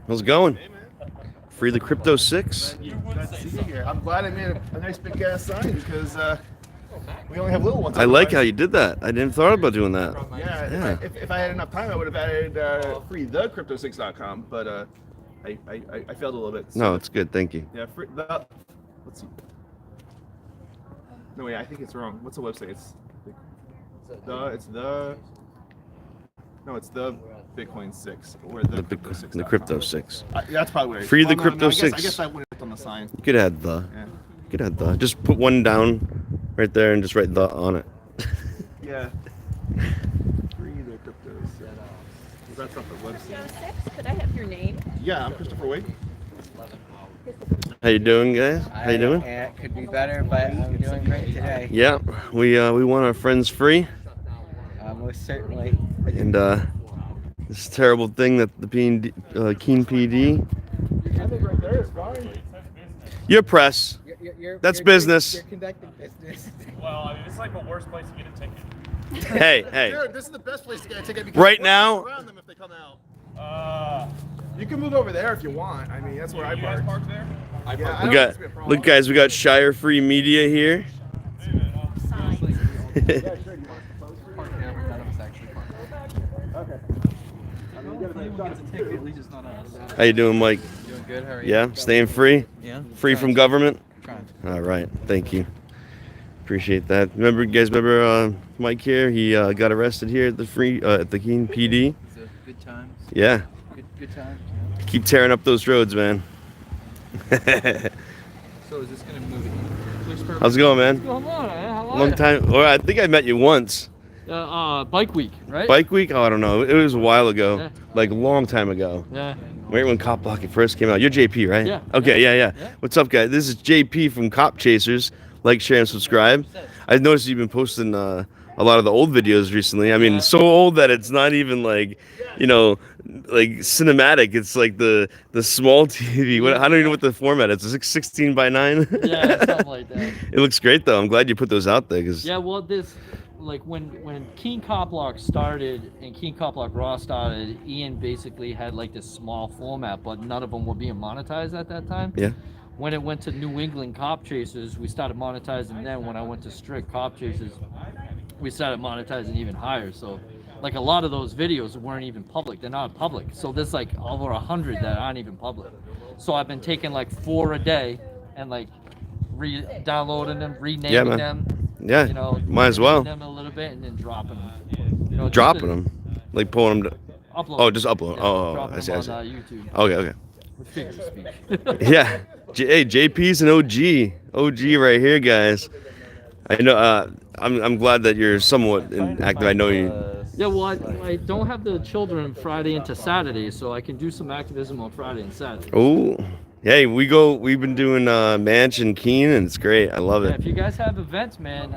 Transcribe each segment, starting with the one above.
How's it going? Hey, man. Free the Crypto 6? Glad to see you here. I'm glad I made a nice big ass sign because we only have little ones. I like how you did that. I didn't thought about doing that. Yeah, if I had enough time, I would have added freethecrypto6.com, but I failed a little bit. So, No, it's good. Thank you. yeah, let's see. No, wait, I think it's wrong. What's the website? It's the Bitcoin 6 or the Crypto 6. The Crypto 6. That's probably right. Free the Crypto 6. I guess I would have done the sign. You could add the. Yeah. You could add the. Just put one down right there and just write the on it. Yeah. Free the Crypto 6. That's not the website. Could I have your name? Yeah, I'm Christopher Wade. How you doing, guys? How you doing? It could be better, but I'm doing great today. Yeah, we want our friends free, Most certainly. and this terrible thing that the Keene PD. I think right there is fine. Your press. That's business. You're conducting business. Well, I mean, it's like the worst place to get a ticket. Hey. Dude, this is the best place to get a ticket because Right we're now- around them if they come out. You can move over there if you want. I mean, that's where I You guys park. park there? Yeah, I We don't think got it's gonna be a problem. look, guys. We got Shire Free Media here. Sign. Yeah, sure. You want to pose for you? None of us actually park. Okay. I mean, you gotta Gets a ticket, at least it's not us. How you doing, Mike? Doing good, how are you? Yeah, staying free. Yeah. Free from government. Trying. All right, thank you. Appreciate that. Remember Mike here? He got arrested here at the Keene PD. So good times. Yeah, Good times. keep tearing up those roads, man. So is this gonna move it? How's it going, man? What's going on, man? How are Long you? time. Or I think I met you once. Bike week, right? Bike week? Oh, I don't know. It was a while ago, Yeah. like a long time ago. Yeah. Right when Cop Blocket first came out. You're JP, right? Yeah. Okay, yeah. Yeah. What's up, guys? This is JP from Cop Chasers. Like, share, and subscribe. I've noticed you've been posting a lot of the old videos recently. I mean, Yeah. so old that it's not even like, like cinematic. It's like the small TV. I don't even know what the format is. It's 16 by 9. Yeah, something like that. It looks great though. I'm glad you put those out there because Yeah, well, like when Keene Cop Block started and Keene Cop Block Raw started, Ian basically had like this small format, but none of them were being monetized at that time. yeah. When it went to New England Cop Chasers, we started monetizing then. When I went to Strict Cop Chasers, we started monetizing even higher. So, like a lot of those videos weren't even public. They're not public. So there's like over 100 that aren't even public. So I've been taking like 4 a day and like downloading them, renaming Yeah, man. them. Yeah, You know, might as well. them a little bit and then dropping them. You know, just Dropping to them, like pulling them. Upload. Oh, just upload. Yeah, Oh, dropping I see. them I see. on YouTube. Okay. With figure speech. Yeah. Hey, JP's an OG. OG right here, guys. I know. I'm glad that you're somewhat active. I know you. Yeah, well, I don't have the children Friday into Saturday, so I can do some activism on Friday and Saturday. Oh, hey, we've been doing Mansion Keene, and it's great. I love Yeah, it. if you guys have events, man,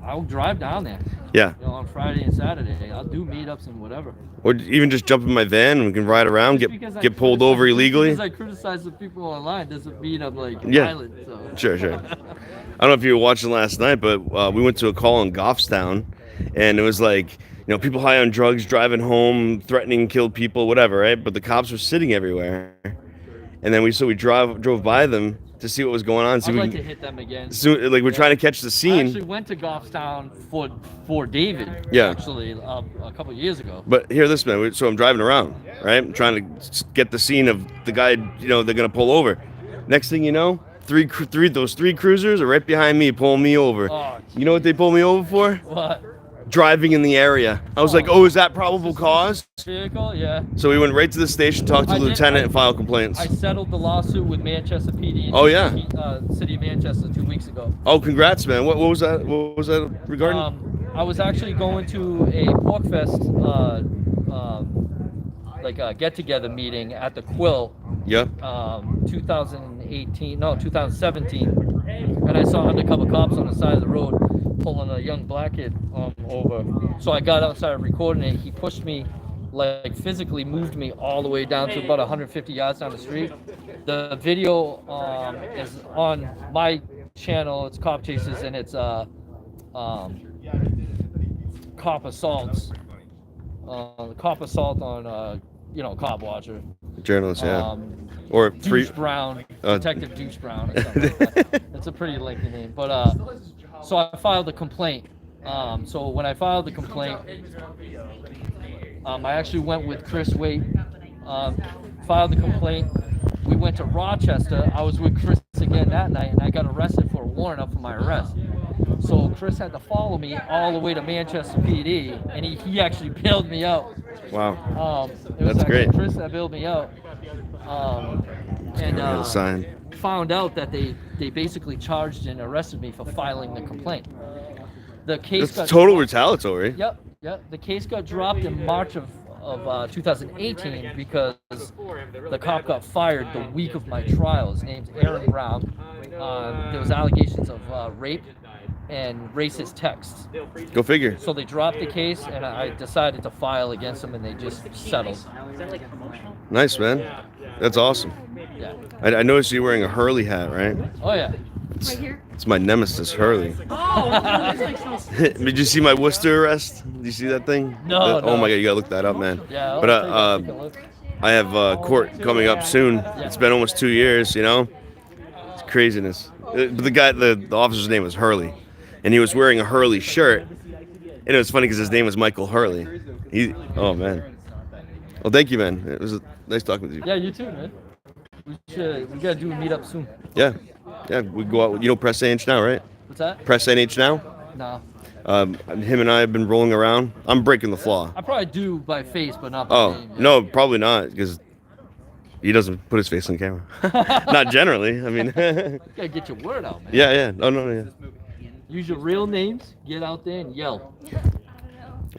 I'll drive down there. Yeah. You know, on Friday and Saturday, I'll do meetups and whatever. Or even just jump in my van and we can ride around, Just because I get pulled criticize- over just illegally. Because I criticize the people online doesn't mean I'm like Yeah. violent. So. Sure. I don't know if you were watching last night, but we went to a call in Goffstown, and it was like, people high on drugs driving home, threatening to kill people, whatever, right? But the cops were sitting everywhere, and then we drove by them to see what was going on. See I'd if we like to can- hit them again. So, like we're trying to catch the I scene, actually went to Goffstown for David. Yeah. Actually, a couple of years ago. but hear this, man. So I'm driving around, right? I'm trying to get the scene of the guy, they're gonna pull over. Next thing you know, those three cruisers are right behind me, pulling me over. Oh, You know what they pulled me over for? what? Driving in the area. I was like, oh, is that probable cause? Vehicle? Yeah. So we went right to the station, talked to I the did- lieutenant, I- and filed complaints. I settled the lawsuit with Manchester PD. Oh, yeah. City of Manchester 2 weeks ago. Oh, congrats, man. What was that? What was that regarding? I was actually going to a Porcfest like a get-together meeting at the Quill, Yeah. 2017, and I saw undercover cops on the side of the road pulling a young black kid over. So I got outside recording it. He pushed me, like physically moved me all the way down to about 150 yards down the street. The video is on my channel. It's Cop Chasers, and it's cop assaults. Cop assault on Cop Watcher. Journalist, yeah. Or Deuce Brown, Detective Deuce Brown, or something like that. That's a pretty lengthy name. But so I filed a complaint. So when I filed the complaint, I actually went with Chris Waite, filed the complaint. We went to Rochester. I was with Chris again that night, and I got arrested for a warrant up for my arrest. So Chris had to follow me all the way to Manchester PD, and he actually bailed me out. Wow. It was That's great. Chris that bailed me out. And Sign. found out that they basically charged and arrested me for filing the complaint. The case That's got total dropped. retaliatory. Yep. The case got dropped in March of 2018 because the cop got fired the week of my trial. His name's Aaron Brown. There was allegations of rape and racist texts. Go figure. So they dropped the case, and I decided to file against them, and they just settled. Nice, man. That's awesome. Yeah. I noticed you wearing a Hurley hat, right? Oh yeah. Right here. It's my nemesis, Hurley. Oh, that's like so. Did you see my Worcester arrest? Did you see that thing? No, Oh no. my god, you gotta look that up, man. Yeah. I'll But take a look. I have court coming up soon. It's been almost 2 years, you know? It's craziness. But the officer's name was Hurley. And he was wearing a Hurley shirt. And it was funny because his name was Michael Hurley. Oh, man. Well, thank you, man. It was nice talking with you. Yeah, you too, man. We gotta do a meetup soon. Yeah. Yeah, we go out. You know Press NH now, right? What's that? Press NH now? No. Him and I have been rolling around. I'm breaking the Flaw. I probably do by face, but not by Oh, name. Yeah. no, probably not, because he doesn't put his face on camera. Not generally. I mean, You gotta get your word out, man. yeah. Oh, no, yeah. Use your real names. Get out there and yell.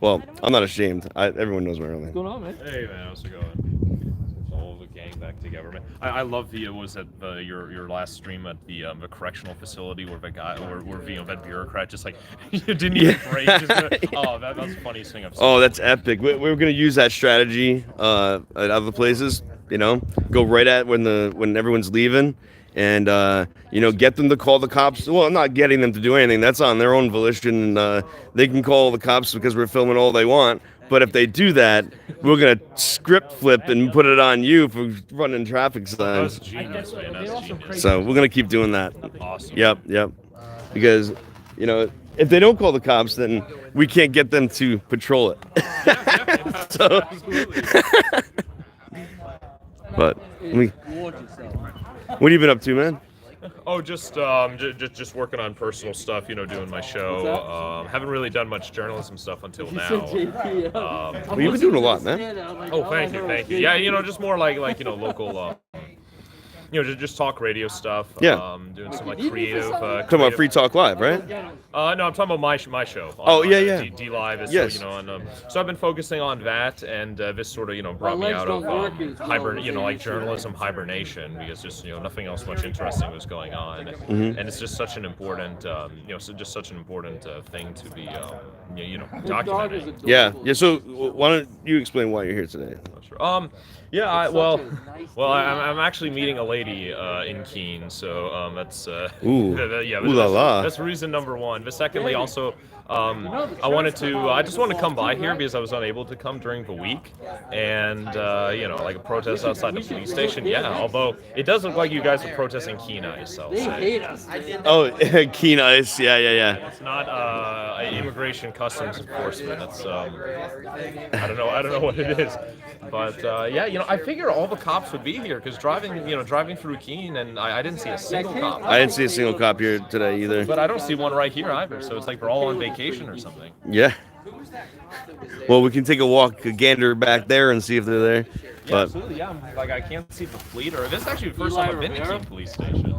Well, I'm not ashamed. Everyone knows my real What's name. going on, man? Hey man, how's it going? All the gang back together, man. I love the your last stream at the correctional facility where the guy where that bureaucrat just like you didn't even break. Oh, that's the funniest thing I've seen. Oh, that's epic. We're gonna use that strategy at other places. You know, go right at when everyone's leaving, and get them to call the cops. Well, I'm not getting them to do anything. That's on their own volition. They can call the cops because we're filming all they want. But if they do that, we're gonna script flip and put it on you for running traffic signs. That's genius, man. That's genius. So we're gonna keep doing that. Awesome. Yep. Because if they don't call the cops, then we can't get them to patrol it. So, but what have you been up to, man? Oh, just working on personal stuff, doing my show. Haven't really done much journalism stuff until now. Well, you've been doing a lot, man. Oh, thank you. Yeah, just more like local. Just talk radio stuff. Yeah. Doing some like creative. Talking about Free Talk Live, right? No, I'm talking about my show. Oh, yeah. D Live is Yes. so I've been focusing on that, and this sort of brought me out of like journalism hibernation, because just nothing else much interesting was going on, Mm-hmm. and it's just such an important thing to be documenting. Yeah. So why don't you explain why you're here today? I'm actually meeting a lady in Keene, so that's Ooh. Ooh la la. That's reason number one. But secondly, also I just wanted to come by here because I was unable to come during the week, and like a protest outside the police station. Yeah, although it does look like you guys are protesting Keene Ice. I'll say. Oh, Keene Ice. Yeah. It's not immigration customs enforcement. It's I don't know what it is, but I figure all the cops would be here because driving through Keene, and I didn't see a single cop. I didn't see a single cop here today either. But I don't see one right here either. So it's like we're all on vacation or something. Yeah. Well, we can take a gander back there and see if they're there. Yeah, But absolutely. Yeah, I can't see the fleet, or this is actually the first time I've been to Keene Police Station.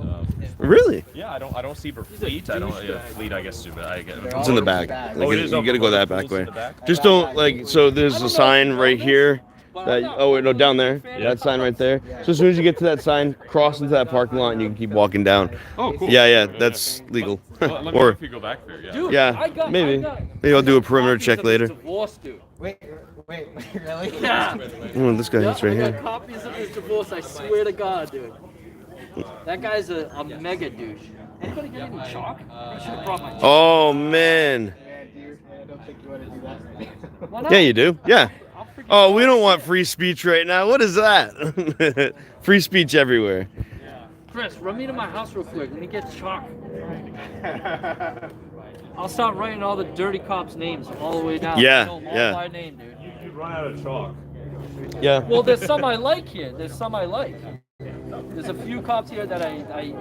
really, Yeah, I don't see the fleet. Fleet, I guess. it's in the back. Oh, it is. You got to go that back Police way. in the back? Just don't So there's a sign right here. Down there. That sign right there. So as soon as you get to that sign, cross into that parking lot, and you can keep walking down. Oh, cool. Yeah. That's legal. Let me know Or if you go back there. Yeah. Dude, yeah, maybe I'll do a perimeter check later. Divorce, dude. Wait, really? Yeah. Oh, this guy, he's right I got here. copies of his divorce. I swear to God, dude. That guy's a mega douche. Anybody get any chalk? I should have brought my chalk. Oh man. I don't think you want to do that. Why not? Yeah, you do. Yeah. I'll freaking Oh, we don't want free speech right now. What is that? Free speech everywhere. Chris, run me to my house real quick. Let me get chalk. I'll start writing all the dirty cops' names all the way down. Yeah, I know them all yeah. by name, dude. You'd run out of chalk. Yeah. Well, there's some I like here. There's some I like. There's a few cops here that I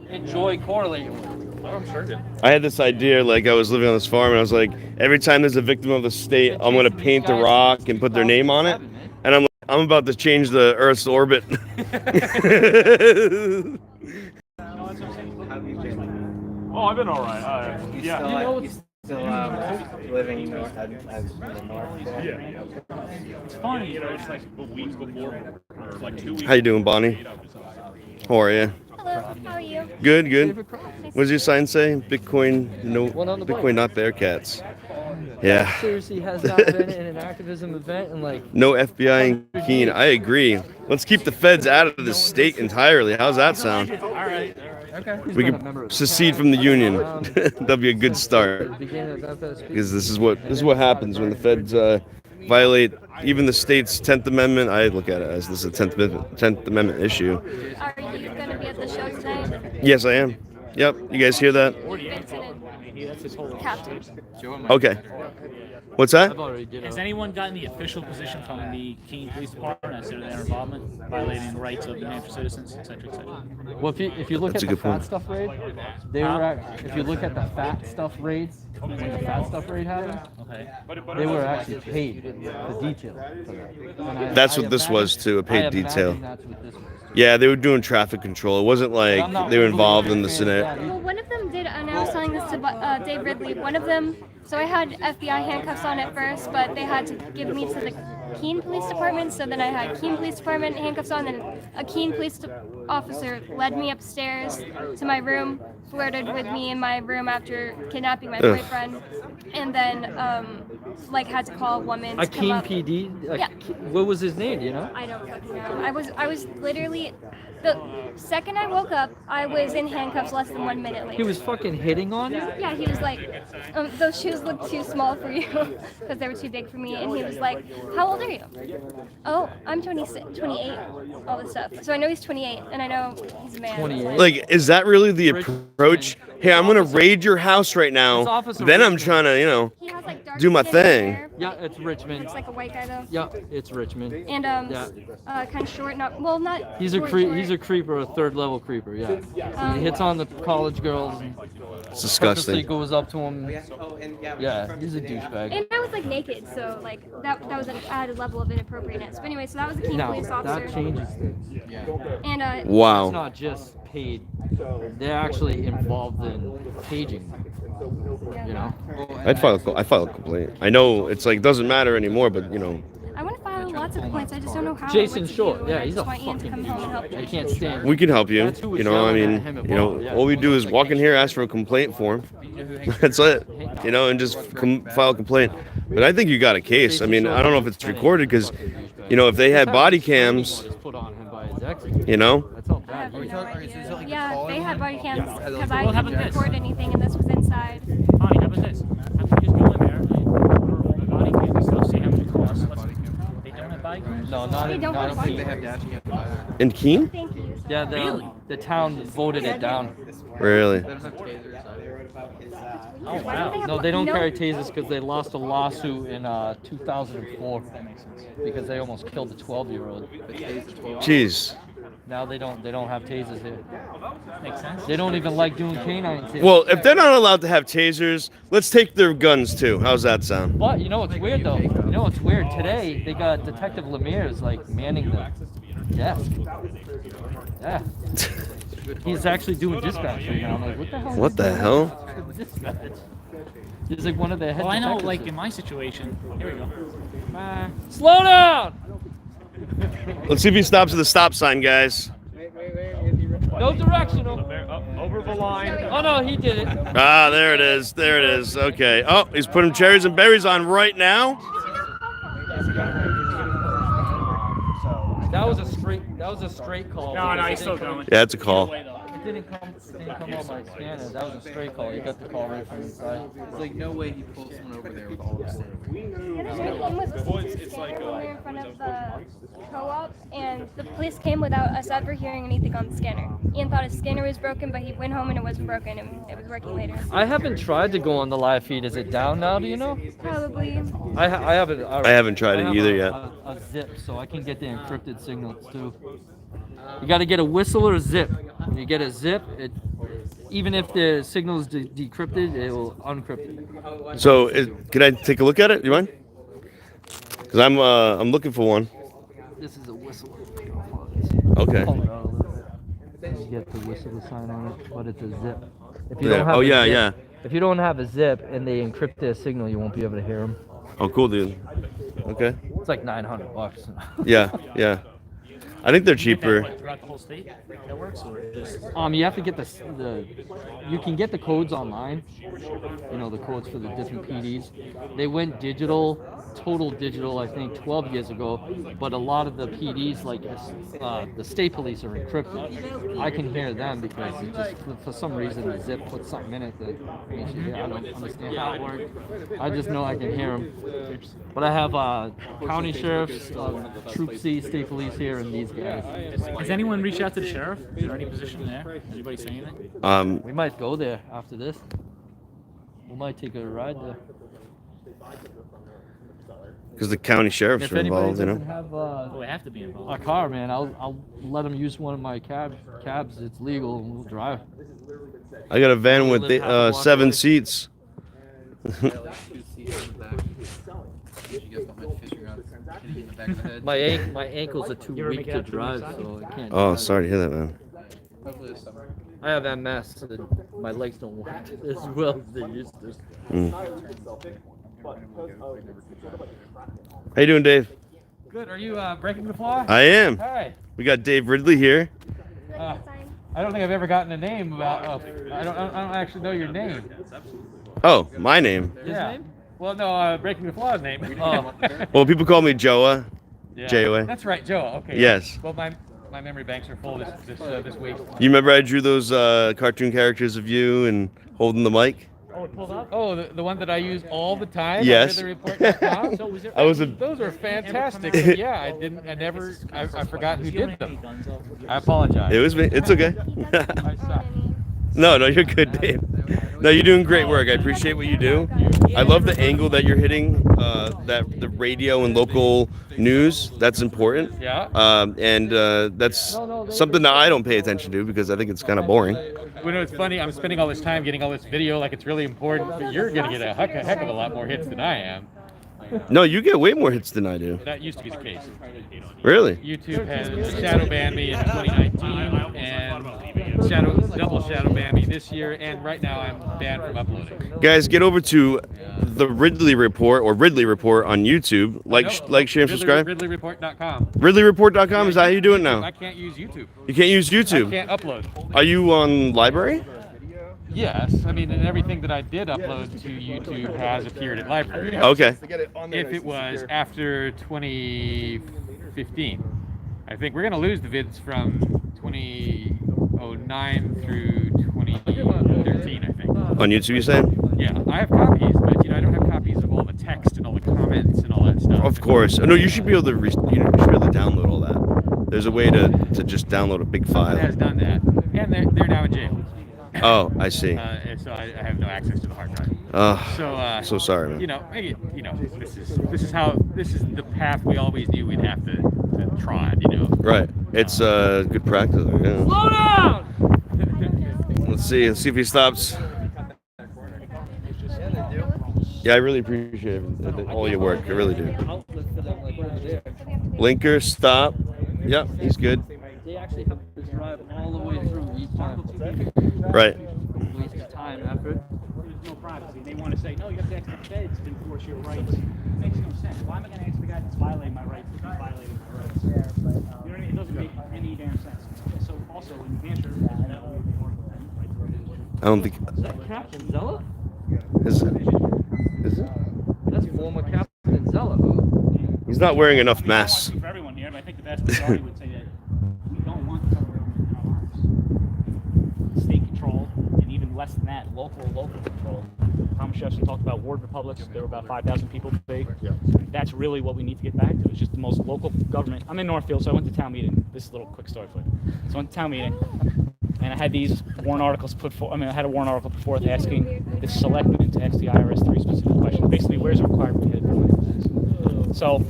enjoy correlating with. Oh, I'm sure did. I had this idea, like I was living on this farm, and I was like, every time there's a victim of the state, I'm gonna paint the rock and put their name on it, and I'm about to change the Earth's orbit. Oh, I've been all right. Yeah. Still living in the north. Yeah. It's funny, you know, it's like a week before, or like 2 weeks. How you doing, Bonnie? How are you? Hello, how are you? Good, good. What does your sign say? Bitcoin, no, One on the bike. Bitcoin, not Bearcats. Yeah. Seriously, has not been in an activism event in like. No FBI in Keene. I agree. Let's keep the feds out of the state entirely. How's that sound? All right. Okay. We could secede from the union. That'd be a good start. Because this is what happens when the feds violate even the state's 10th Amendment. I look at it as this is a 10th Amendment issue. Are you going to be at the show tonight? Yes, I am. Yep. You guys hear that? Captain. Okay. What's that? I've already did Has it. anyone gotten the official position from the Keene Police Department as to their involvement, violating the rights of New Hampshire citizens, etc., etc.? Well, if you look That's at a the good fat point. stuff raid, they were if you look at the fat stuff raids, when the fat stuff raid happened, Okay. they were actually paid the detail for that. And That's I what this imagine- was too, a paid I imagine detail. That's what this was too. Yeah, they were doing traffic control. It wasn't like they were involved in the scenario. Well, one of them did, and I was telling this to Dave Ridley, one of them, so I had FBI handcuffs on at first, but they had to give me to the Keene Police Department, so then I had Keene Police Department handcuffs on, and a Keene police officer led me upstairs to my room, flirted with me in my room after kidnapping my boyfriend, and then had to call a woman A to come Keene up. PD? Yeah. What was his name, do you know? I don't fucking know. I was literally, the second I woke up, I was in handcuffs less than 1 minute later. He was fucking hitting on you? Yeah, he was like, those shoes look too small for you because they were too big for me. And he was like, how old are you? Oh, I'm 26, 28, all this stuff. So I know he's 28, and I know he's a man. 28. Like, is that really the approach? Hey, I'm gonna raid your house right now. Then I'm trying to, He has like dark do my skin and thing. hair. Yeah, it's Richmond. Looks like a white guy though. Yeah, it's Richmond. And Yeah. kind of short, not. He's a short. he's a creeper, a third level creeper, yeah. So he hits on the college girls and It's purposely disgusting. goes up to him. Yeah, he's a douchebag. And I was like naked, so like that was an added level of inappropriateness. But anyway, so that was a Keene Now, police that officer. changes things. And It's Wow. not just paid. They're actually involved in paging. You know? I file a complaint. I know it's like doesn't matter anymore, but I want to file lots of complaints. I just don't know how. or Jason what to Short, do, yeah, and I he's just a want Ian to fucking come home and help me. I can't stand we can help you. That's who was I yelling mean, at him about, yeah. all we do is walk in here, ask for a complaint form. That's it. And just file a complaint. But I think you got a case. I mean, I don't know if it's recorded because, if they had body cams, Was put on him by his ex. That's how I bad have he is. no idea. Yeah, they had body cams because I Well, how didn't about this? record anything, and this was inside. Bonnie, how about this? How about you just go in there and order all the body cams and stuff, see how much it costs? They don't have body cams? No, not They in, don't not have in body Keene. cams. In Keene? Thank you. Yeah, Really? the town voted it down. Really? Oh, wow. No, they don't carry tasers because they lost a lawsuit in 2004 because they almost killed a 12-year-old. Jeez. Now they don't have tasers here. Makes sense. They don't even like doing canines here. Well, if they're not allowed to have tasers, let's take their guns too. How's that sound? But you know what's weird though? You know what's weird? Today they got Detective Lemire's like manning the desk. Yeah. He's actually doing dispatch right now. I'm like, what the hell? is What the going hell? on with dispatch? He's like one of the head Well, I know, detectives like here. in my situation, here we go. Slow down! Let's see if he stops at the stop sign, guys. No directional. Over the line. Oh no, he did it. Ah, there it is. There it is. Okay. Oh, he's putting cherries and berries on right now. That was a straight call. No, because he's they still didn't come going. Yeah, it's a call. Either way, though. didn't come on my scanner. That was a stray call. You got the call right from inside. It's like no way he pulled someone over there with all of them. The other day, Ian was listening to the scanner when we were in front of the co-op, and the police came without us ever hearing anything on the scanner. Ian thought his scanner was broken, but he went home and it wasn't broken, and it was working later. I haven't tried to go on the live feed. Is it down now? Do you know? Probably. I haven't. I haven't tried it either yet. A zip, so I can get the encrypted signals too. You got to get a whistle or a zip. When you get a zip, even if the signal is decrypted, it will uncrypt it. So, can I take a look at it? You mind? Because I'm looking for one. This is a whistle. Okay. Pull it out a little bit. You get the whistle sign on it, but it's a zip. If you Yeah. don't have Oh a yeah, zip, yeah. If you don't have a zip and they encrypt their signal, you won't be able to hear them. Oh, cool, dude. Okay. It's like $900. Yeah, yeah. I think they're cheaper. Throughout the whole state that works, or just You have to get you can get the codes online. You know, the codes for the different PDs. They went digital, total digital, I think 12 years ago, but a lot of the PDs, like the state police, are encrypted. I can hear them because it just, for some reason, the zip puts something in it that makes you hear. I don't understand how it works. I just know I can hear them. But I have county sheriffs, Troop C, state police here, and these guys. has anyone reached out to the sheriff? Is there any position there? Anybody say anything? We might go there after this. We might take a ride there. Because the county sheriffs If are anybody involved, you doesn't know. have Oh, they have to be a involved. car, man, I'll let them use one of my cabs. It's legal, and we'll drive. I got a van with Live half a block 7 away. seats. Two seats in the back. You get behind fishing rods, hitting you in the back of the head. My ankles are too You ever weak make it to out to the drive, side? so I can't. Oh, drive. sorry to hear that, man. Hopefully this summer. I have MS, and my legs don't work as well as they used to. How you doing, Dave? Good. Are you breaking the flaw? I am. Hi. We got Dave Ridley here. I don't think I've ever gotten a name about. I don't actually know your name. Oh, my name. Yeah. Well, no, breaking the flaw's name. Oh. Well, people call me Joa. Yeah. J-O-A. That's right, Joe. Okay. Yes. Well, my memory banks are full this week. You remember I drew those cartoon characters of you and holding the mic? Oh, it pulled up. Oh, the one that I use all the time. Yes. On RidleyReport.com? So was there? I was a Those are fantastic. But yeah, I forgot who did them. I apologize. It was me. It's okay. I suck. No, you're good, Dave. No, you're doing great work. I appreciate what you do. I love the angle that you're hitting, that the radio and local news. That's important. Yeah. And that's something that I don't pay attention to because I think it's kind of boring. You know, it's funny. I'm spending all this time getting all this video like it's really important, but you're gonna get a heck of a lot more hits than I am. No, you get way more hits than I do. That used to be the case. Really? YouTube has shadow banned me in 2019 and double shadow banned me this year, and right now I'm banned from uploading. Guys, get over to the Ridley Report or Ridley Report on YouTube. Like, share, and subscribe. RidleyReport.com. RidleyReport.com is how you do it I now. can't use YouTube. You can't use I YouTube. can't upload. Are you on library? Yes, I mean, and everything that I did upload to YouTube has appeared at library. Okay. To get it on there If nice it and was secure. after 2015, I think we're gonna lose the vids from 2009 through 2013. I think. On YouTube, you saying? Yeah, I have copies, but I don't have copies of all the text and all the comments and all that stuff. Of course. No, you should be able to. You should be able to download all that. There's a way to just download a big Someone file. has done that, and they're now in jail. Oh, I see. And so I have no access to the hard drive. So sorry, man. This is the path we always knew we'd have to trod. Right. It's good practice. Yeah. Slow down. Let's see if he stops. Yeah, I really appreciate all your work. I really do. Blinker, stop. Yep, he's good. They actually have to drive all the way through each time. Right. Waste of time, effort. There's no privacy. They want to say, no, you have to ask the feds to enforce your rights. It makes no sense. Why am I going to ask the guy that's violating my rights if he's violating my rights? You know what I mean? It doesn't make any damn sense. So also in New Hampshire, that way they work with them, right to register. I don't think. Is that Captain Zella? Is it? That's former Captain Zella. He's not wearing enough masks. For everyone here, but I think the vast majority would say that we don't want the government in our lives. less than that, local control. Thomas Jefferson talked about ward republics. There were about 5,000 people big. Yeah. That's really what we need to get back to. It's just the most local government. I'm in Northfield, so I went to town meeting. This is a little quick story for you. So I went to town meeting, and I had these warrant articles put forth. I had a warrant article put forth asking the selectmen to ask the IRS 3 specific questions. Basically, where's the required to get it? So,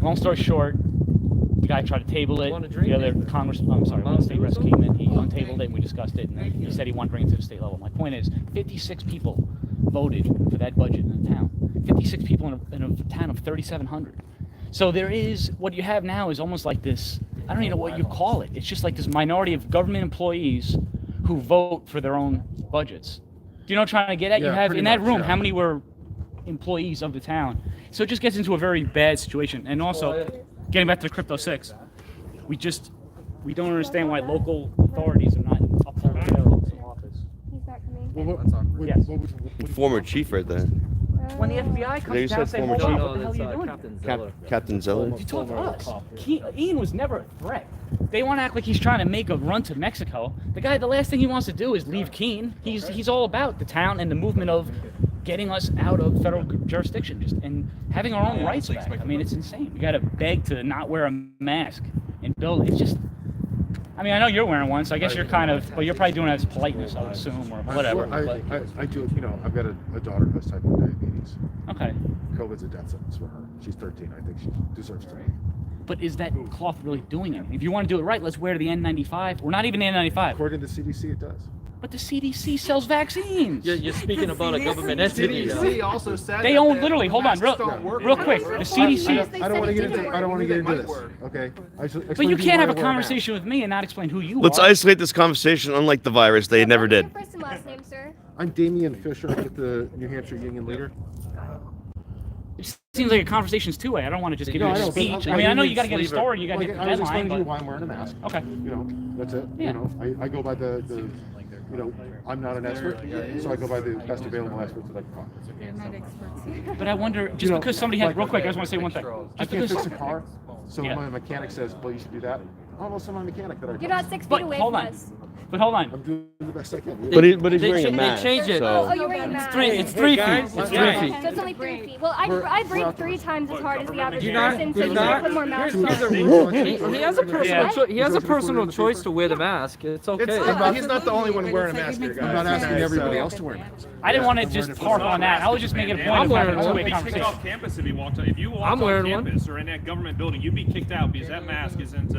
long story short, the guy tried to table it. The other one state reps came in. He untabled it, and we discussed it. And then he said he wanted to bring it to the state level. My point is, 56 people voted for that budget in the town. 56 people in a town of 3,700. So there is, what you have now is almost like this, I don't even know what you call it. It's just like this minority of government employees who vote for their own budgets. Do you know what I'm trying to get at? Yeah, You have, pretty in that much, room, yeah. how many were employees of the town? So it just gets into a very bad situation. And also, getting back to the Crypto 6, we don't understand why local authorities are not up to their office. He's not coming. Well, Yes. Former chief right there. When the FBI Yeah, comes you down and said say, former hold on, chief. what the hell are you doing? Captain Zeller. Captain Zeller. You talk to us. Ian was never a threat. They want to act like he's trying to make a run to Mexico. The last thing he wants to do is leave Keene. He's all about the town and the movement of getting us out of federal jurisdiction and having our own rights back. I mean, it's insane. We got to beg to not wear a mask and build. It's just. I mean, I know you're wearing one, so I guess you're kind of, well, you're probably doing it as politeness, I would assume, or whatever. I do, I've got a daughter who has type 1 diabetes. Okay. COVID's a death sentence for her. She's 13. I think she deserves to be. But is that cloth really doing anything? If you want to do it right, let's wear the N95, or not even the N95. According to the CDC, it does. But the CDC sells vaccines. You're speaking about a government entity. CDC also said They that own the literally. Hold on, masks don't work real for quick. everyone. The CDC. I don't want to get into. I don't want to get into Might this. work. Okay. But you can't have a conversation with me and not explain who you Let's are. isolate this conversation, unlike the virus. They never did. What's your first and last name, sir? I'm Damian Fisher with the New Hampshire Union Leader. It seems like a conversation's two-way. I don't want to just give No, you I a know, but speech. I I mean, I know mean, you got to get a story. You got to Like, get the I was deadline. explaining to you But why I'm wearing a mask. okay. That's it. Yeah. I go by the I'm not an expert, so I go by the best available experts that I can find. But I wonder, just because somebody had, real quick, I just want to say one thing. I Just can't because, fix a car, so Yeah. my mechanic says, well, you should do that. Almost my mechanic that I You're not 6 feet but away hold from on. us. But hold on. I'm doing the best I can. But he's They wearing a cha- mask. they change it. Oh, So you're wearing a mask. It's 3 feet. It's 3 Yeah. feet. So it's only 3 feet. Well, I breathe 3 times as hard as the average You're not- person, so you're you not- gotta put more masks on. He has a personal Yeah. he has a personal choice to wear the mask. It's okay. He's not the only one wearing a mask here, guys. I'm not asking Okay, everybody so- else to wear masks. I didn't want to just harp on that. I was just making a point I'm of having wearing a one. two-way You'd be kicked conversation. off campus if you walked. If you walked I'm on wearing one. campus or in that government building, you'd be kicked out because that mask isn't,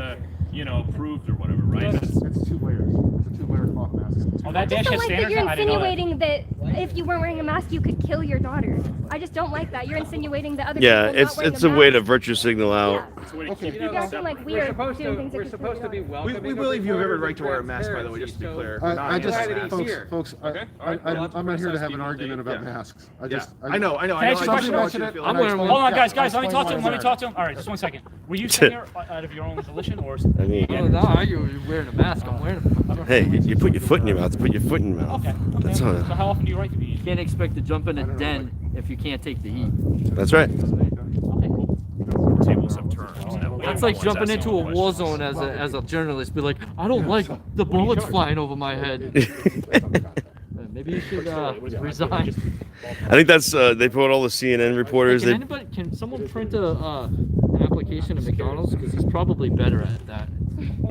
approved or whatever, right? It's 2 layers. It's a 2-layer cloth mask. Oh, that dash I has don't like that standards you're now? I didn't know that. insinuating that if you weren't wearing a mask, you could kill your daughter. I just don't like that. You're insinuating that other yeah, people not wearing it's a way to mask. virtue signal out. It's a way to Okay. keep You guys people are like separate. weird doing things that We're could kill supposed your to be daughter. welcoming. We believe you have every right to wear a mask, by the way, just to be clear. We're not I just, anti-mask. folks, Okay, all right, well, I'm not here to that's have an people argument think- about yeah. masks. Yeah. I know. Can I ask you a question? I'm wearing one. Hold on, guys, Yeah, let me talk to him. Let me talk to him. All right, just 1 second. Were you sitting here out of your own volition, or? I mean, Oh, no, you're wearing a mask. I'm wearing a mask. hey, you put your foot in your mouth. Put your foot in your mouth. Okay. That's So all. how often do you write to me? Can't expect to jump in a den if you can't take the heat. That's right. Okay, cool. Tables have turned. That's like jumping into a war zone as a journalist. Be like, I don't like the bullets flying over my head. Maybe you should resign. I think that's they put all the CNN reporters. Hey, can someone print an application at McDonald's? Because he's probably better at that.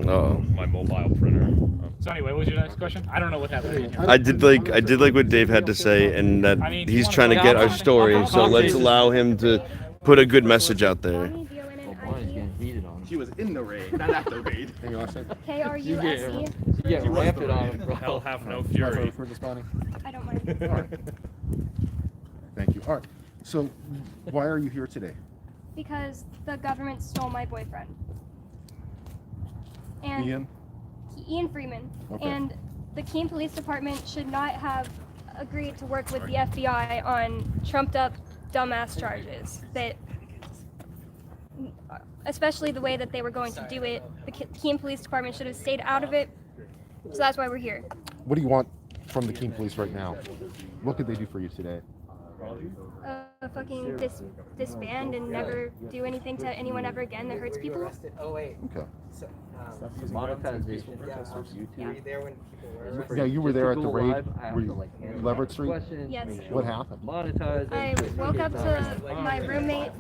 Oh, My mobile printer. So anyway, what was your next question? I don't know what that was. I did like what Dave had to say, and that I mean, he's you trying to wanna- get our story. So let's allow him to put a good message out there. Bonnie, B-O-N-N-I-E. Mine's getting heated on. She was in the raid, not at the raid. Hang on a second. K-R-U-S-E. You get rampant on him, bro. Hell have no fury. For responding. I don't mind. Thank you. All right. So, why are you here today? Because the government stole my boyfriend. And Ian? Ian Freeman. Okay. And the Keene Police Department should not have agreed to work with the FBI on trumped up dumbass charges that, especially the way that they were going to do it. The Keene Police Department should have stayed out of it. So that's why we're here. What do you want from the Keene Police right now? What could they do for you today? fucking disband and never do anything to anyone ever again that hurts people. Oh wait. Okay. Monetization. Yeah, you were there at the raid. Were you Leverett Street? Yes. What happened? Monetize. I woke up to my roommate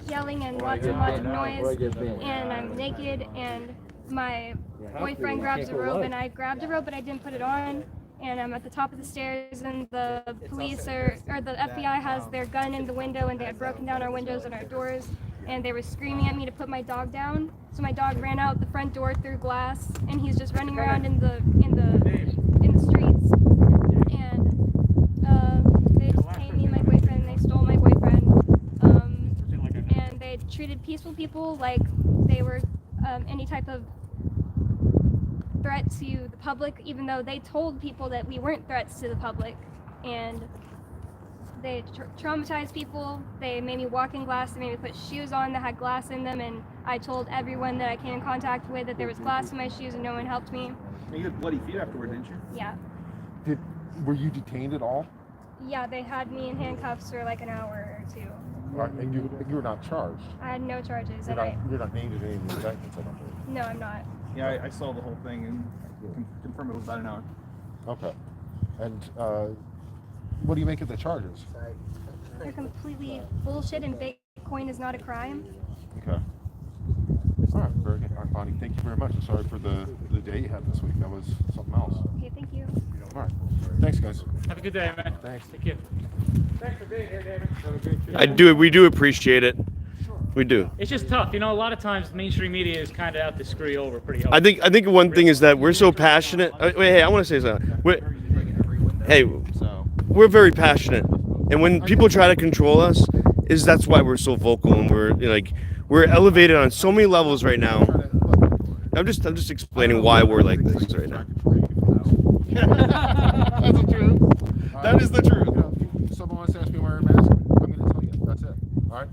yelling and lots of noise, and I'm naked, and my boyfriend grabs a rope, and I grabbed a rope, but I didn't put it on, and I'm at the top of the stairs, and the police or the FBI has their gun in the window, and they had broken down our windows and our doors, and they were screaming at me to put my dog down. So my dog ran out the front door through glass, and he's just running around in the streets, and they detained me and my boyfriend, and they stole my boyfriend, and they treated peaceful people like they were any type of threat to the public, even though they told people that we weren't threats to the public. And they traumatized people. They made me walk in glass. They made me put shoes on that had glass in them, and I told everyone that I came in contact with that there was glass in my shoes, and no one helped me. You had bloody feet afterward, didn't you? Yeah. Were you detained at all? Yeah, they had me in handcuffs for like an hour or two. Right, and you were not charged. I had no charges, You're and not, you're not named in any of the indictments, I don't believe. no, I'm not. Yeah, I saw the whole thing and confirmed it was about an hour. Okay. And what do you make of the charges? They're completely bullshit, and Bitcoin is not a crime. Okay. All right, very good. All right, Bonnie, thank you very much. I'm sorry for the day you had this week. That was something else. Okay, thank you. All right. Thanks, guys. Have a good day, man. Thanks. Take care. Thanks for being here, David. We do appreciate it. We do. It's just tough, you know. A lot of times, mainstream media is kind of out to screw you over pretty hard. I think one thing is that we're so passionate. Wait, hey, I want to say something. We're very passionate, and when people try to control us, that's why we're so vocal, and we're elevated on so many levels right now. I'm just explaining why we're like this right now. That's the truth. That is the truth. If someone wants to ask me why I'm mask, I'm going to tell you. That's it. All right.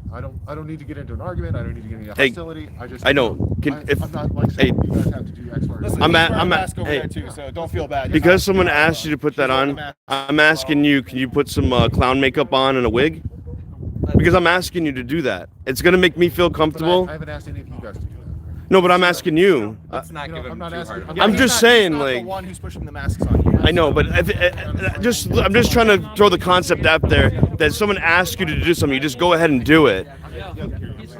I don't need to get into an argument. I don't need to get into hostility. I know. I'm not like saying you guys have to do X, Y, or Z. Listen, I'm over there too, so don't feel bad. Because someone asked you to put that on, I'm asking you, can you put some clown makeup on and a wig? Because I'm asking you to do that. It's going to make me feel comfortable. I haven't asked any of you guys to do that. No, but I'm asking you. Let's not give him too hard. I'm just saying, he's not like, the one who's pushing the masks on you. I know, but I'm just trying to throw the concept out there that someone asks you to do something, you just go ahead and do it.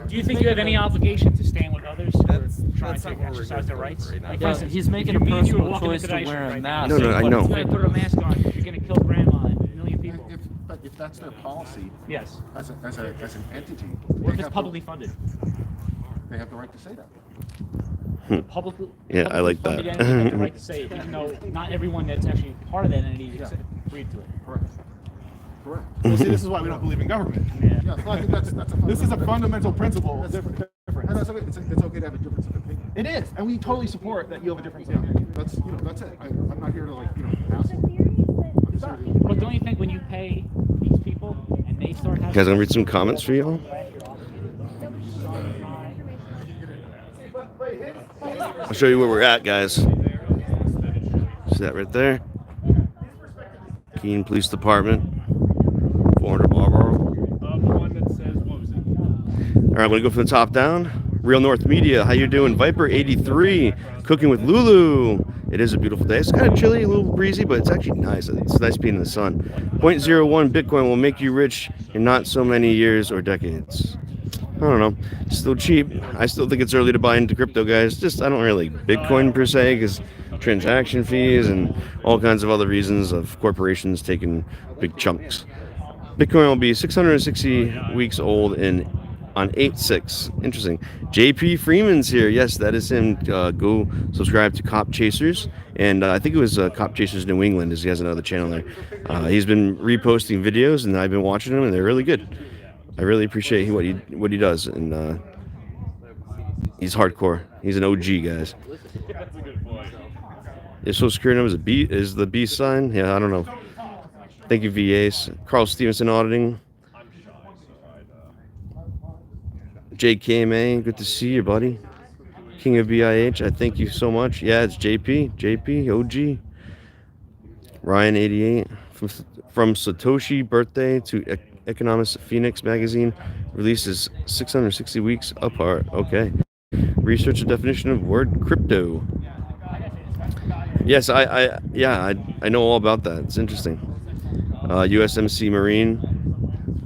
Do you think you have any obligation to stand with others who are trying to exercise their rights? Like, for instance, He's making a if me and you were personal walking choice into to the wear a right mask. No, I know. You're going to put a mask on. You're going to kill grandma and a million people. If that's their policy, Yes. as an entity, What if it's publicly funded? they have the right to say that. Publicly, Yeah, I like funded that. entity has the right to say it, even though not everyone that's actually part of that entity is agreed to it. Correct. Well, see, this is why we don't believe in government. Yeah. Yeah, so I think that's a This is a fundamental principle. And that's okay. It's okay to have a difference of opinion. It is, and we totally support that you have a different opinion. That's it. I'm not here to hassle. But don't you think when you pay these people and they start having... Guys, I'm gonna read some comments for y'all. I'll show you where we're at, guys. See that right there? Keene Police Department. 400 Marlboro. One that says, what was it? All right, I'm gonna go from the top down. Real North Media, how you doing? Viper 83, cooking with Lulu. It is a beautiful day. It's kind of chilly, a little breezy, but it's actually nice. It's nice being in the sun. 0.01 Bitcoin will make you rich in not so many years or decades. I don't know. It's still cheap. I still think it's early to buy into crypto, guys. Just I don't really like Bitcoin per se, because transaction fees and all kinds of other reasons of corporations taking big chunks. Bitcoin will be 660 weeks old on 8/6. Interesting. JP Freeman's here. Yes, that is him. Go subscribe to Cop Chasers, and I think it was Cop Chasers New England, as he has another channel there. He's been reposting videos, and I've been watching them, and they're really good. I really appreciate what he does, and he's hardcore. He's an OG, guys. Is social security number is the B sign? Yeah, I don't know. Thank you, VAs. Carl Stevenson Auditing. JKMA, good to see you, buddy. King of BIH, I thank you so much. Yeah, it's JP, OG. Ryan 88, from Satoshi birthday to Economist Phoenix magazine releases 660 weeks apart. Okay. Research the definition of word crypto. Yes, I know all about that. It's interesting. USMC Marine.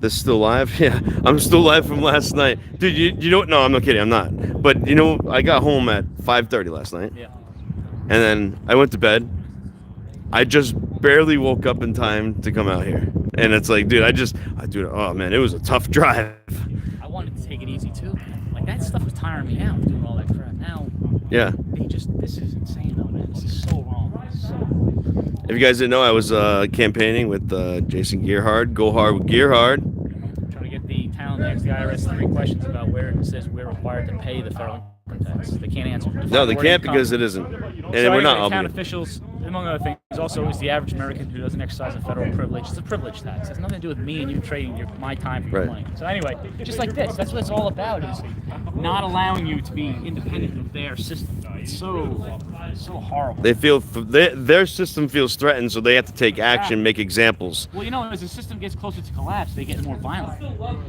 This still live? Yeah, I'm still live from last night. Dude, you know what? No, I'm not kidding. I'm not. But you know, I got home at 5:30 last night. Yeah. And then I went to bed. I just barely woke up in time to come out here. And it's like, dude, oh man, it was a tough drive. I wanted to take it easy too. Like that stuff was tiring me out doing all that crap. Now, Yeah. this is insane though, man. This is so wrong. If you guys didn't know, I was campaigning with Jason Gearhard. Go hard with Gearhard. Trying to get the town to ask the IRS 3 questions about where it says we're required to pay the federal income tax. They can't answer. No, they can't because it isn't. And we're not town obligated. officials, among other things, also is the average American who doesn't exercise a federal privilege. It's a privilege tax. It has nothing to do with me and you trading my time for your money. So anyway, just like this, that's what it's all about, is not allowing you to be independent of their system. It's so horrible. They feel their system feels threatened, so they have to take action, make examples. Well, you know, as the system gets closer to collapse, they get more violent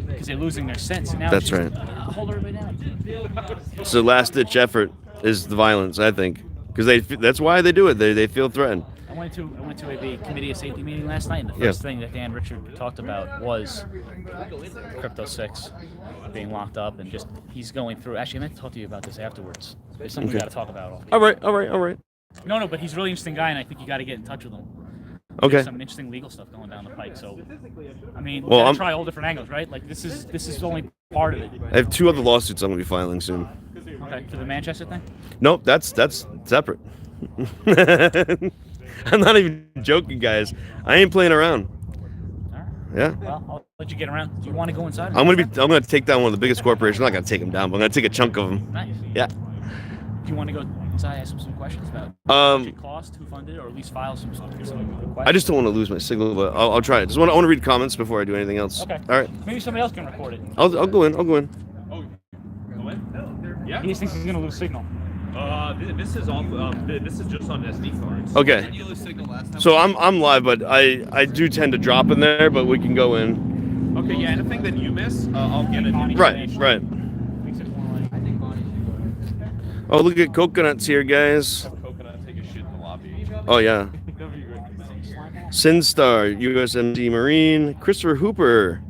because they're losing their sense. And now That's it's just, right. Hold everybody down. So last-ditch effort is the violence, I think, because that's why they do it. They feel threatened. I went to a committee of safety meeting last night, and the first thing that Dan Richard talked about was Crypto 6 being locked up, and just he's going through. Actually, I meant to talk to you about this afterwards. There's something we got to talk about. All right. No, but he's a really interesting guy, and I think you got to get in touch with him. Okay. There's some interesting legal stuff going down the pike. So, I mean, Well, we gotta I'm- try all different angles, right? Like this is only part of it. I have 2 other lawsuits I'm gonna be filing soon. Okay, for the Manchester thing. Nope, that's separate. I'm not even joking, guys. I ain't playing around. Yeah. Well, I'll let you get around. Do you want to go inside? I'm gonna take down one of the biggest corporations. I'm not gonna take them down, but I'm gonna take a chunk of them. Nice. Yeah. Do you want to go inside, ask him some questions about budget cost, who funded it, or at least file some questions? I just don't want to lose my signal, but I'll try it. I want to read comments before I do anything else. Okay. All right. Maybe somebody else can record it. I'll go in. Yeah. He thinks he's gonna lose signal. This is off. This is just on SD cards. Okay. So I'm live, but I do tend to drop in there, but we can go in. Okay, yeah. Anything that you miss, I'll get it. Right. Oh, look at coconuts here, guys. Coconut, take a shit in the lobby. Oh yeah. Sinstar, USMC Marine, Christopher Hooper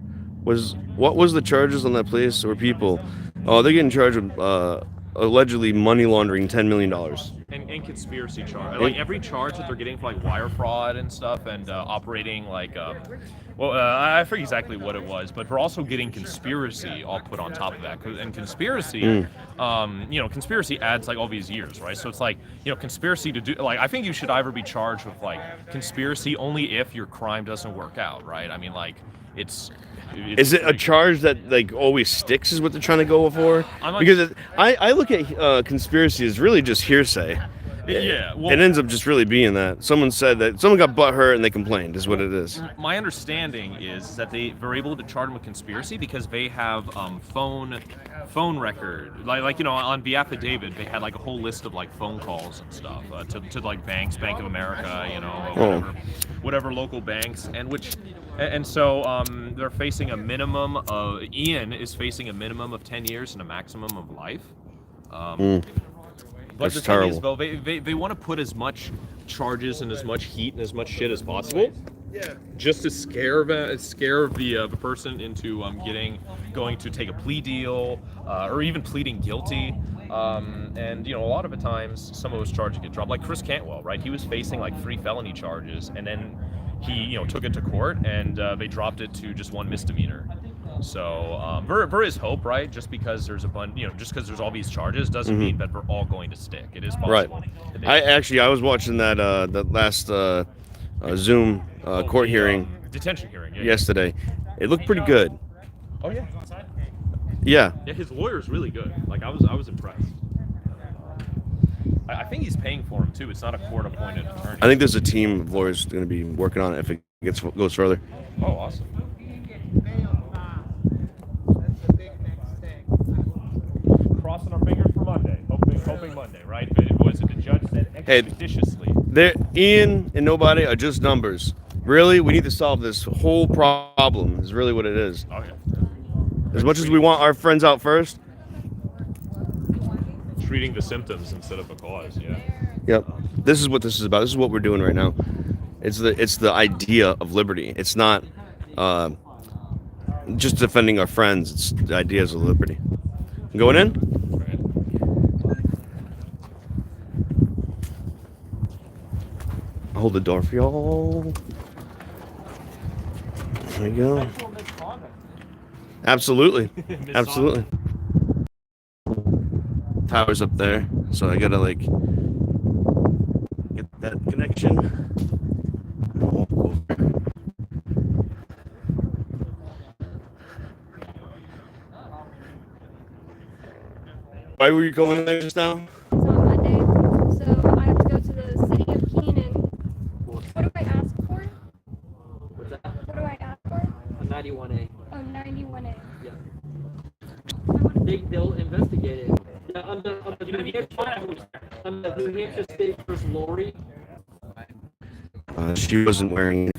what was the charges on that place or people? Oh, they're getting charged with allegedly money laundering $10 million. And conspiracy charge. Like every charge that they're getting for like wire fraud and stuff, and operating like, I forget exactly what it was, but we're also getting conspiracy all put on top of that. And conspiracy, conspiracy adds like all these years, right? So it's like, conspiracy to do, like, I think you should either be charged with like conspiracy only if your crime doesn't work out, right? I mean, like, is it a charge that like always sticks is what they're trying to go for? Because I look at conspiracy as really just hearsay. Yeah, well, it ends up just really being that. Someone said that someone got butthurt and they complained is what it is. My understanding is that they were able to charge them with conspiracy because they have phone record. Like on the affidavit, they had like a whole list of like phone calls and stuff to like banks, Bank of America, whatever local banks, and so they're facing a minimum of, Ian is facing a minimum of 10 years and a maximum of life. But That's the thing terrible. is, though, they want to put as much charges and as much heat and as much shit as possible, just to scare the person into going to take a plea deal or even pleading guilty. And a lot of the times, some of those charges get dropped. Like Chris Cantwell, right? He was facing like 3 felony charges, and then he took it to court, and they dropped it to just 1 misdemeanor. So there is hope, right? Just because there's just because there's all these charges doesn't mean that they're all going to stick. It is possible. Right. I was watching that last Zoom court hearing, detention hearing yesterday. It looked pretty good. Oh yeah. Yeah. Yeah, his lawyer's really good. Like I was impressed. I think he's paying for him too. It's not a court-appointed attorney. I think there's a team of lawyers going to be working on it if it goes further. Oh, awesome. Crossing our fingers for Monday. Hoping Monday, right? But was it the judge said expeditiously? Ian and nobody are just numbers. Really, we need to solve this whole problem. Is really what it is. Oh yeah. As much as we want our friends out first. Treating the symptoms instead of a cause. Yeah. Yep. This is what this is about. This is what we're doing right now. It's the idea of liberty. It's not just defending our friends. It's the ideas of liberty. Going in? Right. I'll hold the door for y'all. There you go. Absolutely. Absolutely. Tower's up there, so I gotta like get that connection. Walk over. Why were you going there just now? It's on Monday, so I have to go to the city of Keene and what do I ask for? What's that? What do I ask for? A 91A. Oh, 91A. Yeah. They'll investigate it. Yeah, I'm the New Hampshire State First Lori. She wasn't wearing